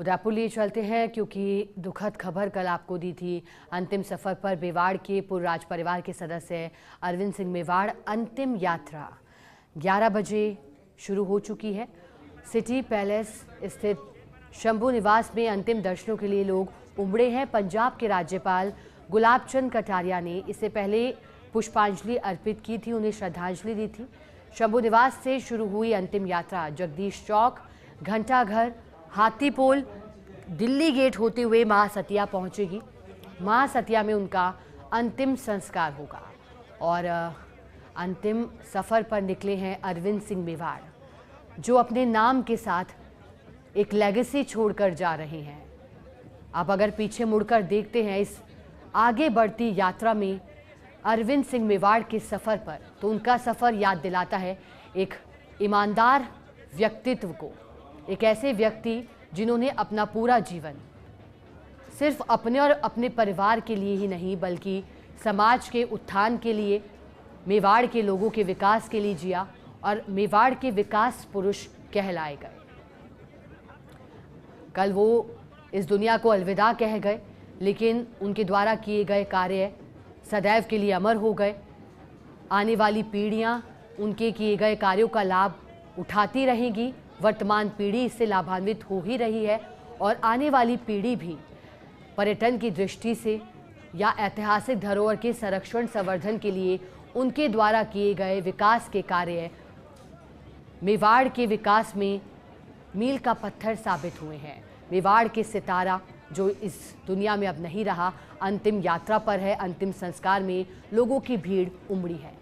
उदयपुर लिए चलते हैं क्योंकि दुखद खबर कल आपको दी थी। अंतिम सफर पर मेवाड़ के पूर्व राज परिवार के सदस्य अरविंद सिंह मेवाड़ अंतिम यात्रा 11 बजे शुरू हो चुकी है। सिटी पैलेस स्थित शंभू निवास में अंतिम दर्शनों के लिए लोग उमड़े हैं। पंजाब के राज्यपाल गुलाब चंद कटारिया ने इससे पहले पुष्पांजलि अर्पित की थी, उन्हें श्रद्धांजलि दी थी। शंभू निवास से शुरू हुई अंतिम यात्रा जगदीश चौक, घंटाघर, हाथीपोल, दिल्ली गेट होते हुए महासतिया पहुंचेगी। महासतिया में उनका अंतिम संस्कार होगा और अंतिम सफर पर निकले हैं अरविंद सिंह मेवाड़, जो अपने नाम के साथ एक लेगेसी छोड़कर जा रहे हैं। आप अगर पीछे मुड़कर देखते हैं इस आगे बढ़ती यात्रा में अरविंद सिंह मेवाड़ के सफ़र पर, तो उनका सफ़र याद दिलाता है एक ईमानदार व्यक्तित्व को, एक ऐसे व्यक्ति जिन्होंने अपना पूरा जीवन सिर्फ अपने और अपने परिवार के लिए ही नहीं बल्कि समाज के उत्थान के लिए, मेवाड़ के लोगों के विकास के लिए जिया और मेवाड़ के विकास पुरुष कहलाए गए। कल वो इस दुनिया को अलविदा कह गए, लेकिन उनके द्वारा किए गए कार्य सदैव के लिए अमर हो गए। आने वाली पीढ़ियां उनके किए गए कार्यों का लाभ उठाती रहेंगी। वर्तमान पीढ़ी इससे लाभान्वित हो ही रही है और आने वाली पीढ़ी भी पर्यटन की दृष्टि से या ऐतिहासिक धरोहर के संरक्षण संवर्धन के लिए उनके द्वारा किए गए विकास के कार्य मेवाड़ के विकास में मील का पत्थर साबित हुए हैं। मेवाड़ के सितारा जो इस दुनिया में अब नहीं रहा, अंतिम यात्रा पर है। अंतिम संस्कार में लोगों की भीड़ उमड़ी है।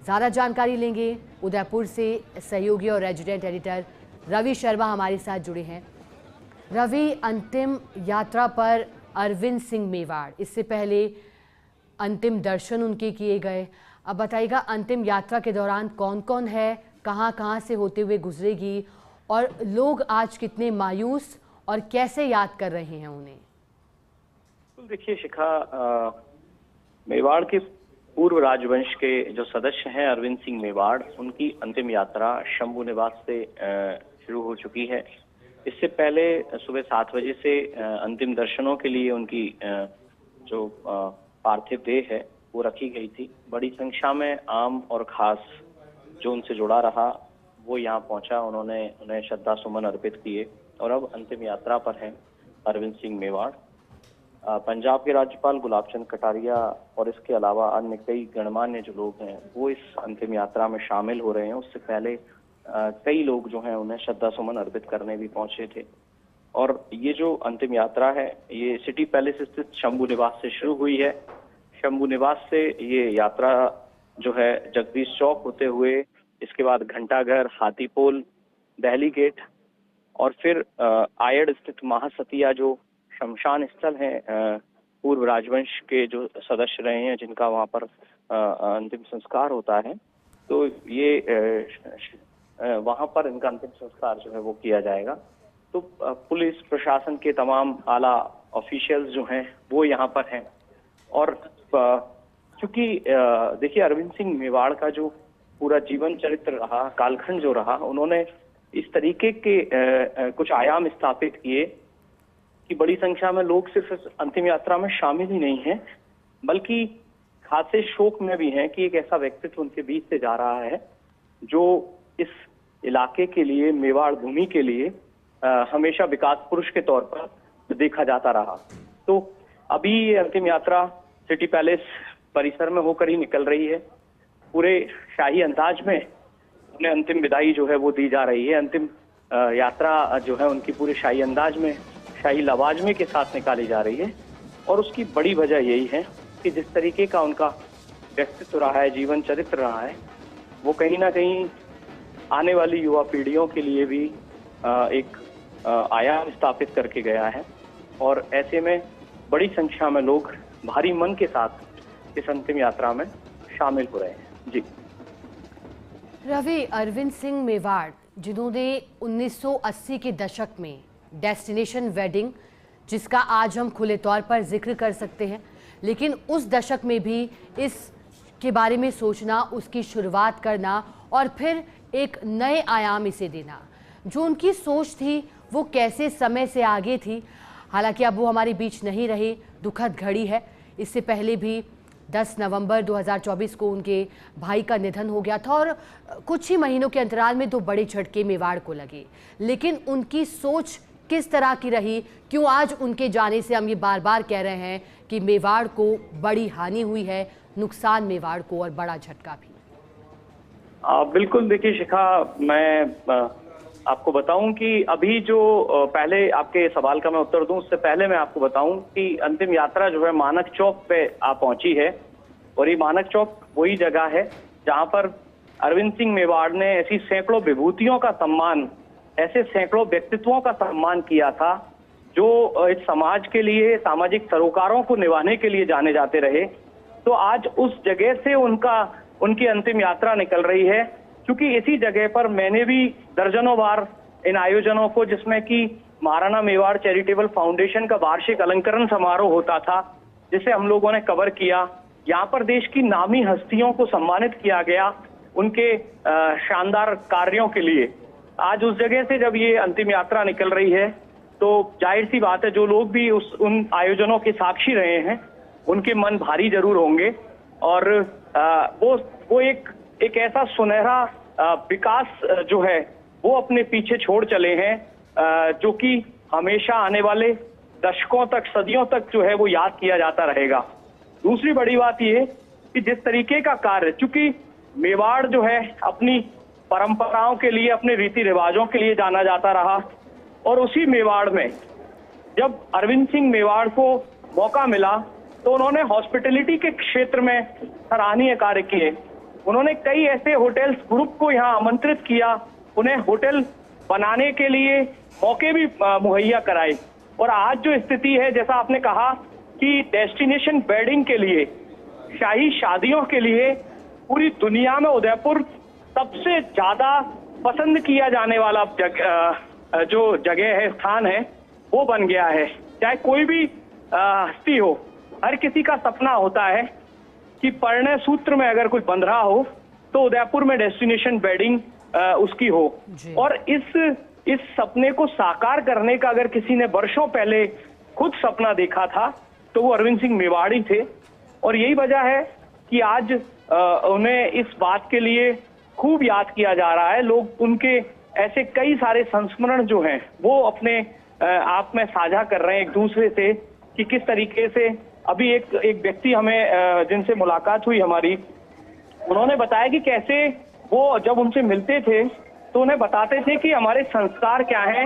ज़्यादा जानकारी लेंगे उदयपुर से सहयोगी और रेजिडेंट एडिटर रवि शर्मा हमारे साथ जुड़े हैं। रवि, अंतिम यात्रा पर अरविंद सिंह मेवाड़, इससे पहले अंतिम दर्शन उनके किए गए। अब बताइएगा अंतिम यात्रा के दौरान कौन कौन है, कहां कहां से होते हुए गुजरेगी और लोग आज कितने मायूस और कैसे याद कर रहे हैं उन्हें? देखिए शिखा, मेवाड़ के पूर्व राजवंश के जो सदस्य हैं अरविंद सिंह मेवाड़, उनकी अंतिम यात्रा शंभू निवास से शुरू हो चुकी है। इससे पहले सुबह 7 बजे से अंतिम दर्शनों के लिए उनकी जो पार्थिव देह है वो रखी गई थी। बड़ी संख्या में आम और खास जो उनसे जुड़ा रहा वो यहाँ पहुंचा, उन्होंने उन्हें श्रद्धा सुमन अर्पित किए और अब अंतिम यात्रा पर हैं अरविंद सिंह मेवाड़। पंजाब के राज्यपाल गुलाब चंद कटारिया और इसके अलावा अन्य कई गणमान्य जो लोग हैं वो इस अंतिम यात्रा में शामिल हो रहे हैं। उससे पहले कई लोग जो हैं उन्हें श्रद्धा सुमन अर्पित करने भी पहुंचे थे। और ये जो अंतिम यात्रा है ये सिटी पैलेस स्थित शंभू निवास से शुरू हुई है। शंभू निवास से ये यात्रा जो है जगदीश चौक होते हुए, इसके बाद घंटाघर, हाथीपोल, दिल्ली गेट और फिर आयड़ स्थित महासतिया जो शमशान स्थल है पूर्व राजवंश के जो सदस्य रहे हैं जिनका वहां पर अंतिम संस्कार होता है, तो ये वहां पर इनका अंतिम संस्कार जो है वो किया जाएगा। तो पुलिस प्रशासन के तमाम आला ऑफिशियल्स जो हैं वो यहाँ पर हैं। और चूंकि देखिए अरविंद सिंह मेवाड़ का जो पूरा जीवन चरित्र रहा, कालखंड जो रहा, उन्होंने इस तरीके के कुछ आयाम स्थापित किए कि बड़ी संख्या में लोग सिर्फ इस अंतिम यात्रा में शामिल ही नहीं हैं बल्कि खासे शोक में भी हैं कि एक ऐसा व्यक्तित्व उनके बीच से जा रहा है जो इस इलाके के लिए, मेवाड़ भूमि के लिए हमेशा विकास पुरुष के तौर पर देखा जाता रहा। तो अभी ये अंतिम यात्रा सिटी पैलेस परिसर में होकर ही निकल रही है। पूरे शाही अंदाज में उन्हें अंतिम विदाई जो है वो दी जा रही है। अंतिम यात्रा जो है उनकी पूरे शाही अंदाज में, शाही लवाजमे के साथ निकाली जा रही है। और उसकी बड़ी वजह यही है कि जिस तरीके का उनका व्यक्तित्व रहा है, जीवन चरित्र रहा है, वो कहीं ना कहीं आने वाली युवा पीढ़ियों के लिए भी एक आयाम स्थापित करके गया है। और ऐसे में बड़ी संख्या में लोग भारी मन के साथ इस अंतिम यात्रा में शामिल हो रहे हैं। जी रवि, अरविंद सिंह मेवाड़ जिन्होंने 1980 के दशक में डेस्टिनेशन वेडिंग, जिसका आज हम खुले तौर पर जिक्र कर सकते हैं, लेकिन उस दशक में भी इस के बारे में सोचना, उसकी शुरुआत करना और फिर एक नए आयाम इसे देना, जो उनकी सोच थी वो कैसे समय से आगे थी। हालांकि अब वो हमारे बीच नहीं रही, दुखद घड़ी है। इससे पहले भी 10 नवंबर 2024 को उनके भाई का निधन हो गया था और कुछ ही महीनों के अंतराल में 2 बड़े झटके मेवाड़ को लगे। लेकिन उनकी सोच किस तरह की रही, क्यों आज उनके जाने से हम ये बार बार कह रहे हैं कि मेवाड़ को बड़ी हानि हुई है, नुकसान मेवाड़ को और बड़ा झटका भी। बिल्कुल, देखिए शिखा, मैं आपको बताऊं कि अभी जो पहले आपके सवाल का मैं उत्तर दूं उससे पहले मैं आपको बताऊं कि अंतिम यात्रा जो है मानक चौक पे आ पहुंची है। और ये मानक चौक वही जगह है जहां पर अरविंद सिंह मेवाड़ ने ऐसी सैकड़ों विभूतियों का सम्मान, ऐसे सैकड़ों व्यक्तित्वों का सम्मान किया था जो इस समाज के लिए, सामाजिक सरोकारों को निभाने के लिए जाने जाते रहे। तो आज उस जगह से उनकी अंतिम यात्रा निकल रही है, क्योंकि इसी जगह पर मैंने भी दर्जनों बार इन आयोजनों को, जिसमें कि महाराणा मेवाड़ चैरिटेबल फाउंडेशन का वार्षिक अलंकरण समारोह होता था, जिसे हम लोगों ने कवर किया। यहाँ पर देश की नामी हस्तियों को सम्मानित किया गया उनके शानदार कार्यों के लिए। आज उस जगह से जब ये अंतिम यात्रा निकल रही है तो जाहिर सी बात है, जो लोग भी उन आयोजनों के साक्षी रहे हैं उनके मन भारी जरूर होंगे। और वो एक ऐसा सुनहरा विकास जो है वो अपने पीछे छोड़ चले हैं, जो कि हमेशा आने वाले दशकों तक, सदियों तक जो है वो याद किया जाता रहेगा। दूसरी बड़ी बात ये कि जिस तरीके का कार्य, चूंकि मेवाड़ जो है अपनी परंपराओं के लिए, अपने रीति रिवाजों के लिए जाना जाता रहा, और उसी मेवाड़ में जब अरविंद सिंह मेवाड़ को मौका मिला तो उन्होंने हॉस्पिटैलिटी के क्षेत्र में सराहनीय कार्य किए। उन्होंने कई ऐसे होटल्स ग्रुप को यहाँ आमंत्रित किया, उन्हें होटल बनाने के लिए मौके भी मुहैया कराए। और आज जो स्थिति है, जैसा आपने कहा कि डेस्टिनेशन वेडिंग के लिए, शाही शादियों के लिए पूरी दुनिया में उदयपुर सबसे ज्यादा पसंद किया जाने वाला जो जगह है, स्थान है, वो बन गया है। चाहे कोई भी हस्ती हो, हर किसी का सपना होता है कि परिणय सूत्र में अगर कोई बंध रहा हो तो उदयपुर में डेस्टिनेशन वेडिंग उसकी हो। और इस सपने को साकार करने का अगर किसी ने वर्षों पहले खुद सपना देखा था तो वो अरविंद सिंह मेवाड़ी थे। और यही वजह है कि आज उन्हें इस बात के लिए खूब याद किया जा रहा है। लोग उनके ऐसे कई सारे संस्मरण जो हैं वो अपने आप में साझा कर रहे हैं एक दूसरे से, कि किस तरीके से। अभी एक व्यक्ति हमें जिनसे मुलाकात हुई हमारी, उन्होंने बताया कि कैसे वो जब उनसे मिलते थे तो उन्हें बताते थे कि हमारे संस्कार क्या हैं,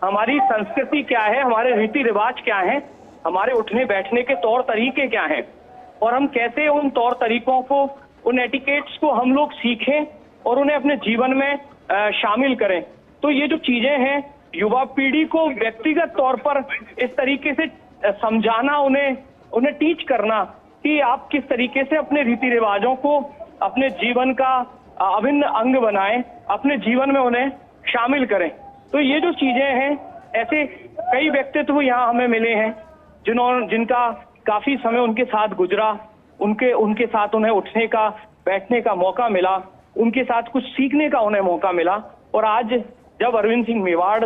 हमारी संस्कृति क्या है, हमारे रीति रिवाज क्या हैं, हमारे उठने बैठने के तौर तरीके क्या हैं, और हम कैसे उन तौर तरीकों को, उन एटिकेट्स को हम लोग सीखें और उन्हें अपने जीवन में शामिल करें। तो ये जो चीजें हैं, युवा पीढ़ी को व्यक्तिगत तौर पर इस तरीके से समझाना, उन्हें टीच करना कि आप किस तरीके से अपने रीति रिवाजों को अपने जीवन का अभिन्न अंग बनाएं, अपने जीवन में उन्हें शामिल करें। तो ये जो चीजें हैं, ऐसे कई व्यक्तित्व यहाँ हमें मिले हैं जिनका काफी समय उनके साथ गुजरा, उनके साथ उन्हें उठने का, बैठने का मौका मिला, उनके साथ कुछ सीखने का उन्हें मौका मिला। और आज जब अरविंद सिंह मेवाड़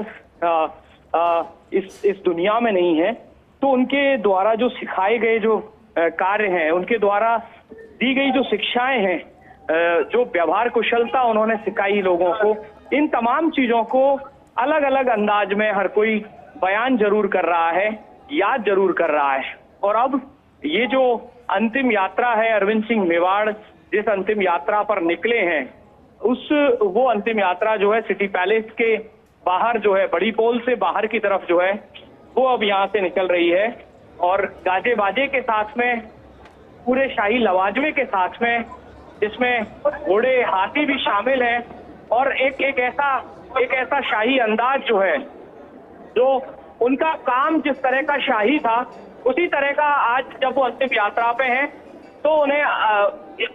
इस दुनिया में नहीं है तो उनके द्वारा जो सिखाए गए जो कार्य हैं, उनके द्वारा दी गई जो शिक्षाएं हैं, जो व्यवहार कुशलता उन्होंने सिखाई लोगों को, इन तमाम चीजों को अलग अलग अंदाज में हर कोई बयान जरूर कर रहा है, याद जरूर कर रहा है। और अब ये जो अंतिम यात्रा है, अरविंद सिंह मेवाड़ जिस अंतिम यात्रा पर निकले हैं, वो अंतिम यात्रा जो है सिटी पैलेस के बाहर जो है, बड़ी पोल से बाहर की तरफ जो है, वो अब यहाँ से निकल रही है। और गाजे बाजे के साथ में, पूरे शाही लवाजमे के साथ में, जिसमें घोड़े, हाथी भी शामिल हैं, और एक ऐसा शाही अंदाज जो है, जो उनका काम जिस तरह का शाही था उसी तरह का आज जब वो अंतिम यात्रा पे हैं तो उन्हें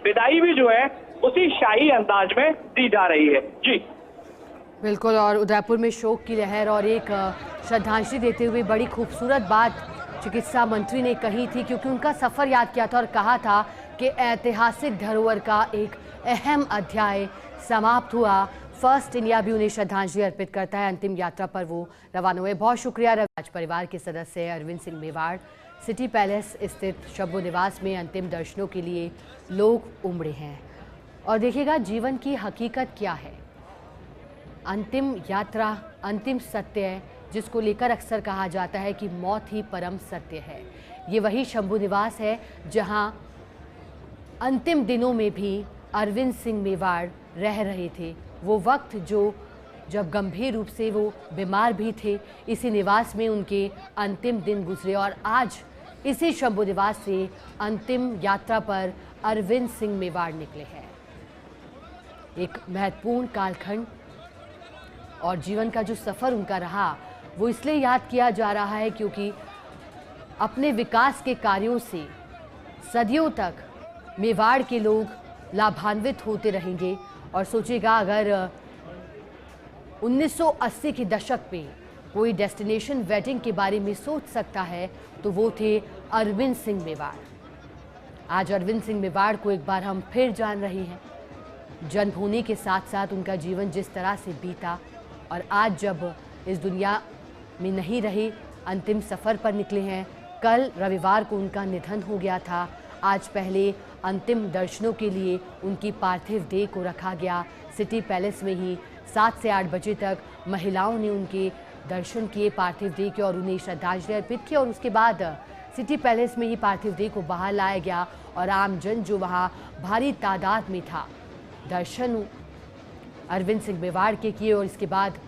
विदाई भी जो है उसी शाही अंदाज में दी जा रही है। जी बिल्कुल। और उदयपुर में शोक की लहर और एक श्रद्धांजलि देते हुए बड़ी खूबसूरत बात चिकित्सा मंत्री ने कही थी, क्योंकि उनका सफ़र याद किया था और कहा था कि ऐतिहासिक धरोहर का एक अहम अध्याय समाप्त हुआ। फर्स्ट इंडिया भी उन्हें श्रद्धांजलि अर्पित करता है। अंतिम यात्रा पर वो रवाना हुए। बहुत शुक्रिया। राज परिवार के सदस्य अरविंद सिंह मेवाड़। सिटी पैलेस स्थित शंभू निवास में अंतिम दर्शनों के लिए लोग उमड़े हैं। और देखिएगा जीवन की हकीकत क्या है। अंतिम यात्रा अंतिम सत्य है, जिसको लेकर अक्सर कहा जाता है कि मौत ही परम सत्य है। ये वही शंभू निवास है जहां अंतिम दिनों में भी अरविंद सिंह मेवाड़ रह रहे थे। वो वक्त जब गंभीर रूप से वो बीमार भी थे, इसी निवास में उनके अंतिम दिन गुजरे। और आज इसी शंभू निवास से अंतिम यात्रा पर अरविंद सिंह मेवाड़ निकले हैं। एक महत्वपूर्ण कालखंड और जीवन का जो सफ़र उनका रहा वो इसलिए याद किया जा रहा है क्योंकि अपने विकास के कार्यों से सदियों तक मेवाड़ के लोग लाभान्वित होते रहेंगे। और सोचिएगा अगर 1980 के दशक में कोई डेस्टिनेशन वेडिंग के बारे में सोच सकता है तो वो थे अरविंद सिंह मेवाड़। आज अरविंद सिंह मेवाड़ को एक बार हम फिर जान रहे हैं। जन्म होने के साथ साथ उनका जीवन जिस तरह से बीता और आज जब इस दुनिया में नहीं रहे, अंतिम सफ़र पर निकले हैं। कल रविवार को उनका निधन हो गया था। आज पहले अंतिम दर्शनों के लिए उनकी पार्थिव देह को रखा गया। सिटी पैलेस में ही 7 से 8 बजे तक महिलाओं ने उनके दर्शन किए पार्थिव देह के और उन्हें श्रद्धांजलि अर्पित की। और उसके बाद सिटी पैलेस में ही पार्थिव देह को बाहर लाया गया और आमजन जो वहाँ भारी तादाद में था, दर्शन अरविंद सिंह मेवाड़ के किए। और इसके बाद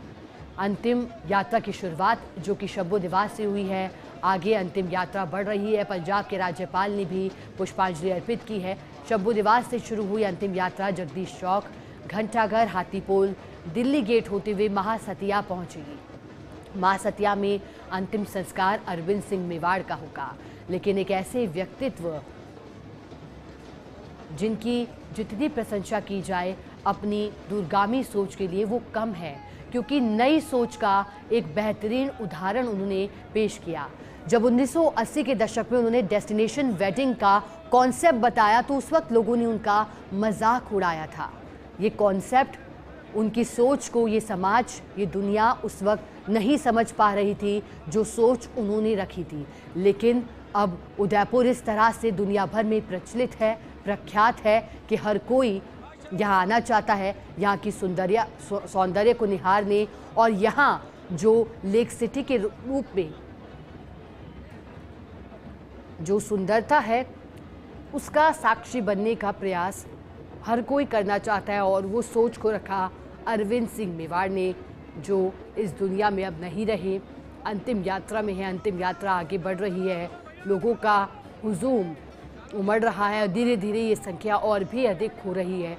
अंतिम यात्रा की शुरुआत जो कि शंभू निवास से हुई है, आगे अंतिम यात्रा बढ़ रही है। पंजाब के राज्यपाल ने भी पुष्पांजलि अर्पित की है। शंभू निवास से शुरू हुई अंतिम यात्रा जगदीश चौक, घंटाघर, हाथीपोल, दिल्ली गेट होते हुए महासतिया पहुंचेगी। महासतिया में अंतिम संस्कार अरविंद सिंह मेवाड़ का होगा। लेकिन एक ऐसे व्यक्तित्व जिनकी जितनी प्रशंसा की जाए अपनी दूरगामी सोच के लिए वो कम है, क्योंकि नई सोच का एक बेहतरीन उदाहरण उन्होंने पेश किया। जब 1980 के दशक में उन्होंने डेस्टिनेशन वेडिंग का कॉन्सेप्ट बताया तो उस वक्त लोगों ने उनका मजाक उड़ाया था। ये कॉन्सेप्ट, उनकी सोच को ये समाज, ये दुनिया उस वक्त नहीं समझ पा रही थी जो सोच उन्होंने रखी थी। लेकिन अब उदयपुर इस तरह से दुनिया भर में प्रचलित है, प्रख्यात है कि हर कोई यहाँ आना चाहता है, यहाँ की सौंदर्य को निहारने और यहाँ जो लेक सिटी के रूप में जो सुंदरता है उसका साक्षी बनने का प्रयास हर कोई करना चाहता है। और वो सोच को रखा अरविंद सिंह मेवाड़ ने, जो इस दुनिया में अब नहीं रहे, अंतिम यात्रा में है। अंतिम यात्रा आगे बढ़ रही है, लोगों का हुजूम उमड़ रहा है और धीरे धीरे ये संख्या और भी अधिक हो रही है।